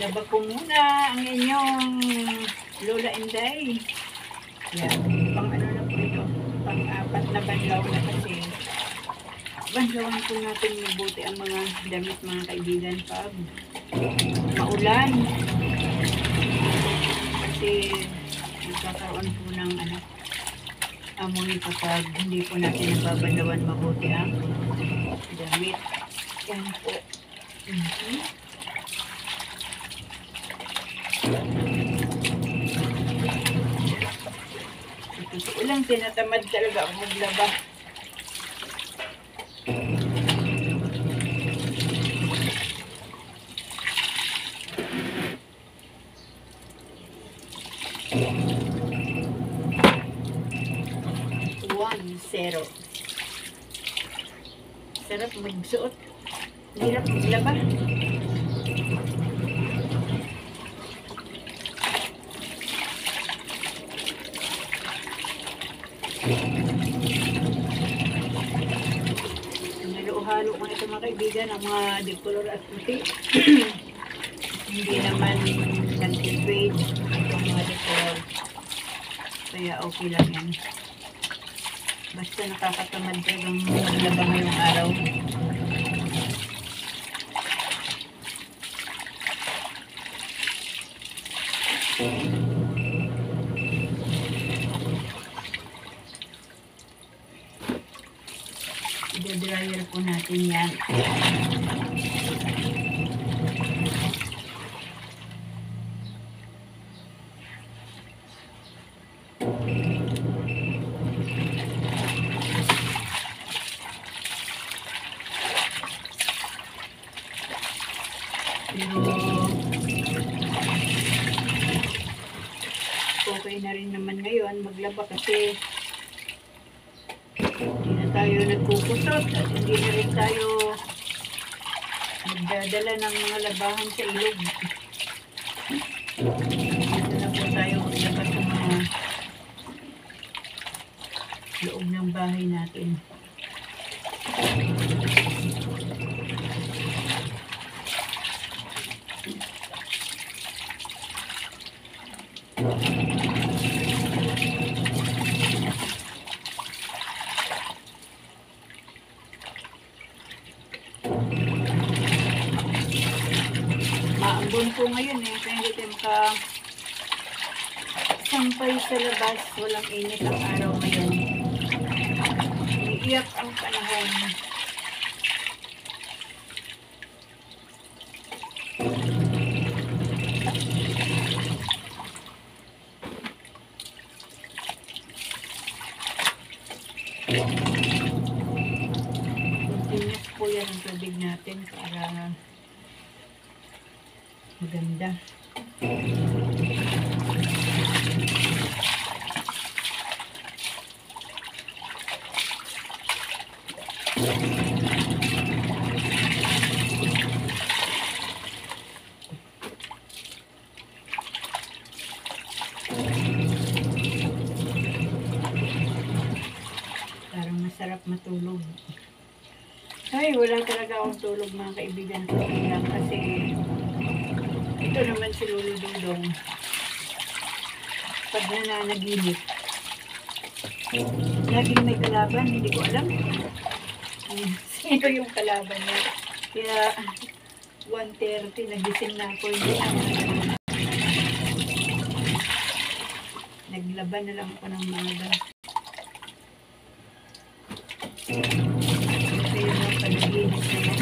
Laba ko muna ang inyong Lola Inday. Yan. Pang ano na po ito. Pang-apat na banlaw na kasi. Banlawan po natin mabuti ang mga damit mga kaibigan pag maulan. Kasi magkakaroon po ng ano, amoy kapag hindi po natin nababanlawan mabuti ang damit. Yan po. Totoo lang, tinatamad talaga ako maglaba. Zero. Sarap magsuot. Hirap maglaba. Halo-halo ko ito mga kaibigan, ang mga decolor at puti. Hindi naman nag-grade itong mga decolor. Kaya okay lang yan. Basta nakakatamad talagang maglaba ngayong araw. I-dryer po natin yan. Pero okay na rin naman ngayon maglaba kasi hindi na tayo nagkukusot at hindi na rin tayo nagdadala ng mga labahan sa ilog. Dito na po tayo maglaba sa mga loob ng bahay natin. Maambon po ngayon eh, kaya hindi tayo makasampay sa labas. Walang init ang araw ngayon. Iiyak ang panahon. Continuous po yan ang tubig natin para maganda. Parang masarap matulog. Ay, wala talaga akong tulog mga kaibigan ko lang kasi ito naman si Lolo Dudong. Pag nananaginip, laging may kalaban, hindi ko alam sino yung kalaban niya. Kaya 1:30 nagising na ako, hindi ako naglaban na lang ako ng maga. Kasi yung mga panaginip na yan.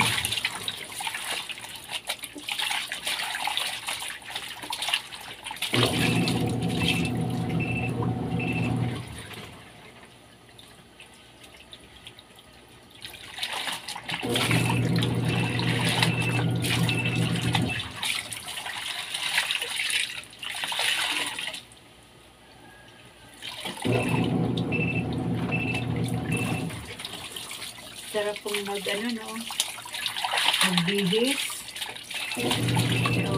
Sarap pong mag-ano, no? Magbihis. Pero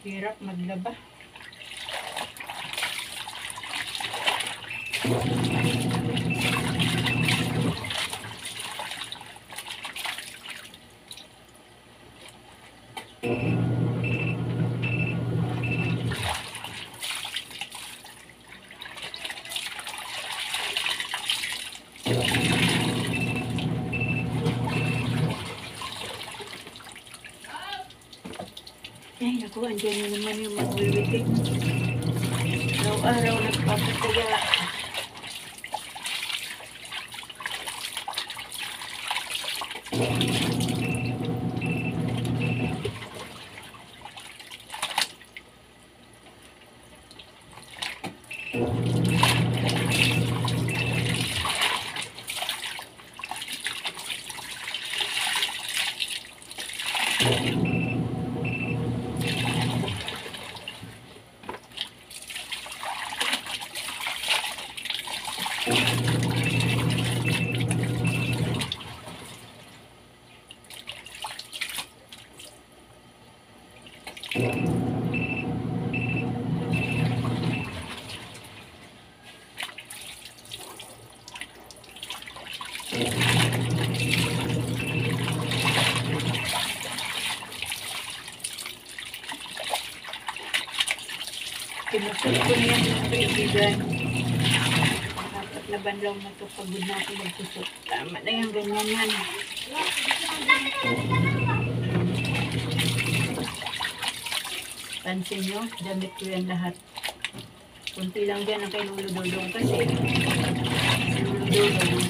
hirap maglaba. Ay, naku, andyan na naman yung magwiwitik. Araw-araw nagpapataga. Kinusap ko na yan mga kaibigan. Dapat na banlaw na ito pagod natin magsusot. Tama na yan, ganyan yan. Pansin nyo, damit ko yan lahat. Kunti lang dyan ang kay Luludodong kasi Luludodong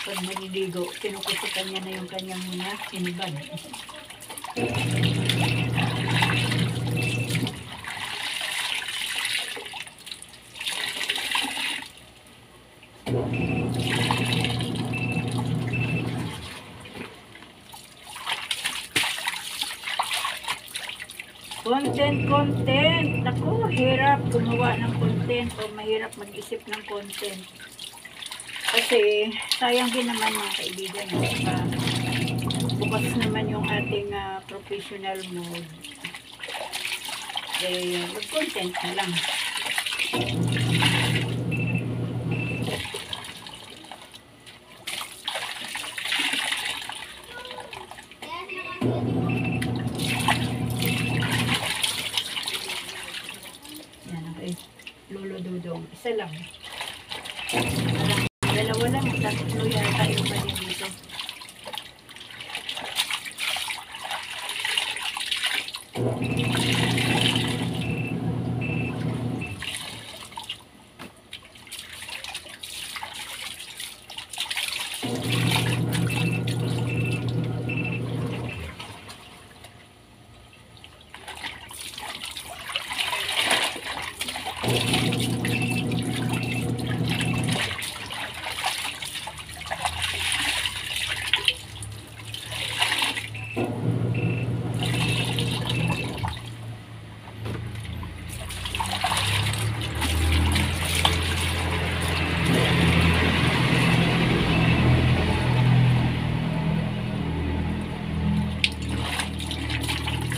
pag naliligo, kinukusutan niya na yung kanyang mga sinibad. Content. Naku, hirap gumawa ng content o mahirap mag-isip ng content. Kasi sayang din naman mga kaibigan. Bukas naman yung ating professional mode. Mag-content na lang. Luludodong. Isa lang. Dalawa lang. Tatlo yata yung kanya dito.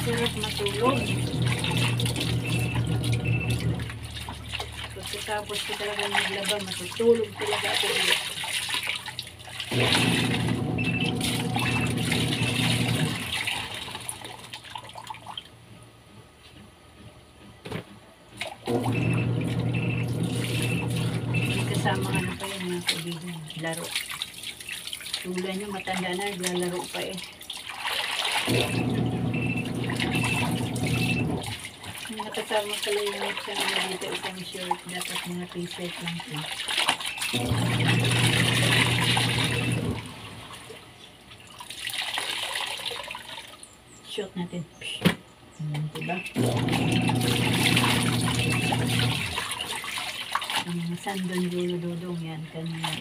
Sarap matulog. Pagkatapos ko talaga maglaba, matutulog talaga ako ulit. May kasama ano pa yun mga kaibigan, laro. Tula nyo, matanda na, naglalaro pa eh. Nakasama pala yung net siya na dito isang shirt. Dapat mga t-shirt lang siya. Short natin. Diba? Ang mga sandal Luludodong yan. Kanina.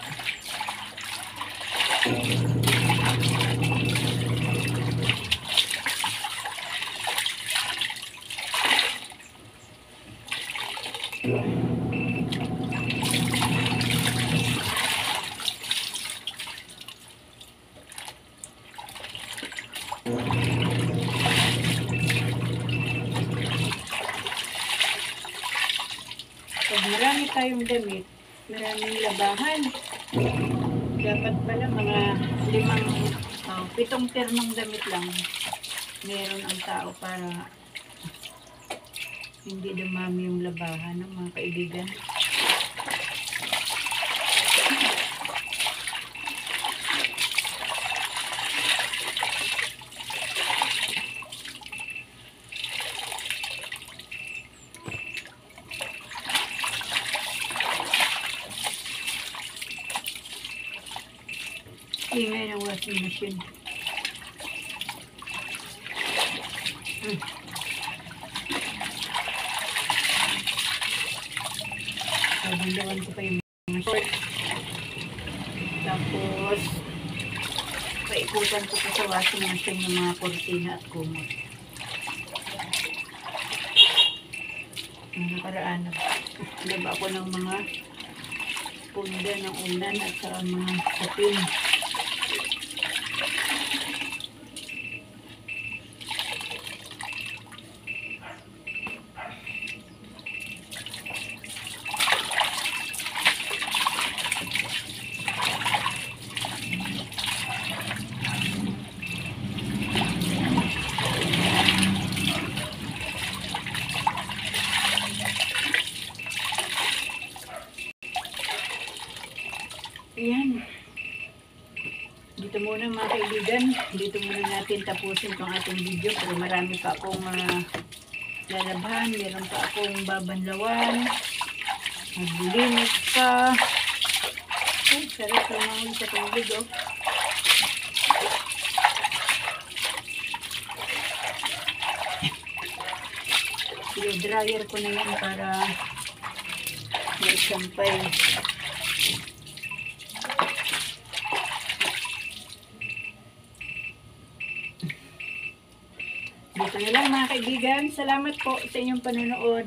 Pag marami tayong damit, maraming labahan. Dapat pala mga 7 ternong damit lang. meron ang tao para hindi dumami yung labahan ng mga kaibigan. Ingay ng washing machine. Sabandawan ko pa yung mga short. Tapos, paikutan ko pa sa washing machine yung mga kortina at kumot. Nakaraan, naglaba ako ng mga punda ng ulan at sa mga sapin. Ayan. Dito muna mga kaibigan. Dito muna natin tapusin itong ating video. Pero marami pa akong lalabhan. Meron pa akong babanlawan. Maglinis pa. Ay, sarap naman sa tubig, oh. I-dryer ko na yan para maisampay. Dito na lang mga kaibigan. Salamat po sa inyong panonood.